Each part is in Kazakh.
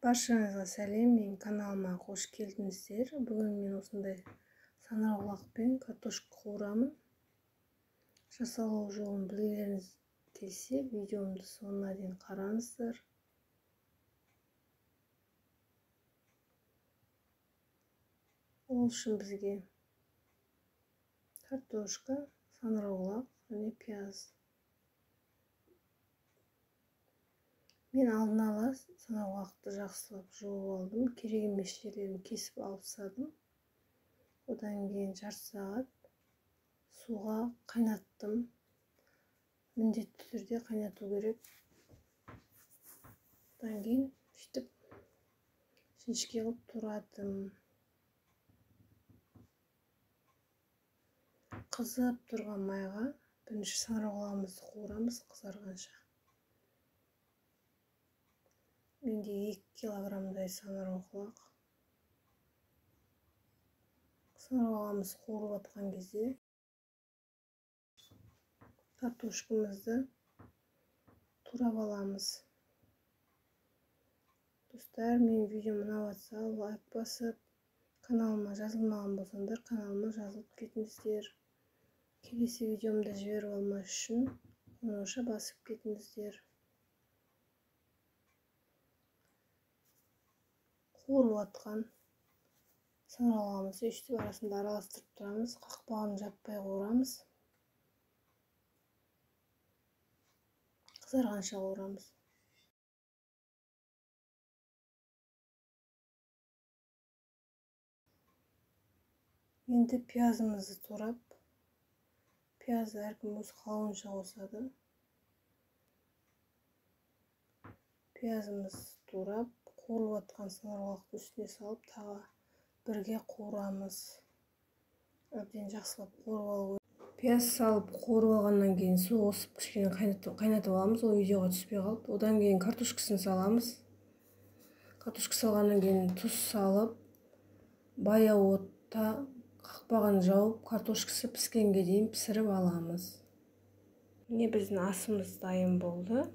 Баршаңызға сәлем, мен каналыма қош келдіңіздер. Бүгін мен осындай санарғұлақпен картошка қуырамын. Жасалу жолын білгілеріңіз келсе, видеомды соңына дейін қараңыздар. Ол үшін бізге картошка, санарғұлақ және пияз. Мен алдын ала санарғұлақты жақсылап жуып алдым. Керек емес жерлерін кесіп алып тастадым. Одан кейін жарты сағат суға қайнаттым. Міндетті түрде қайнату керек. Одан кейін сөйтіп жіңішке қылып турадым. Қызып тұрған майға бірінші санарғұлағымызды қуырамыз қызарғанша. Менде 2 килограммдай санарғұлақ. Санарғұлағымыз қуырып жатқан кезде картошкамызды турап аламыз. Достар, менің видеом ұнап жатса, лайк басып, каналыма жазылмаған болсаңдар, каналыма жазылып кетіңіздер. Келесі видеомды жіберіп алмас үшін қоңырауша басып кетіңіздер. Қуырып жатқан санарғұлағымызды үстіп арасында араластырып тұрамыз. Қақпағын жаппай қуырамыз. Қызарғанша қуырамыз. Енді пиязымызды турап, пиязды әркім өз қалауынша қосады. Пиязымызды турап, қуырып жатқан санарғұлақты үстіне салып, тағы бірге қуырамыз. Әбден жақсылап қуырып алу. Пияз салып қуырып алғаннан кейін су қосып кішкене қайнатып аламыз. Ол видеоға түспей қалды. Одан кейін картошкасын саламыз. Картошка салғаннан кейін тұз салып, баяу отта қақпағын жауып, картошкасы піскенге дейін пісіріп аламыз. Міне біздің асымыз дайын болды.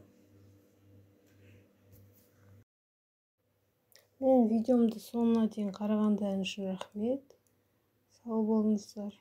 Мен видеомды соңына дейін қарағандарыңыз үшін рахмет. Сау болыңыздар.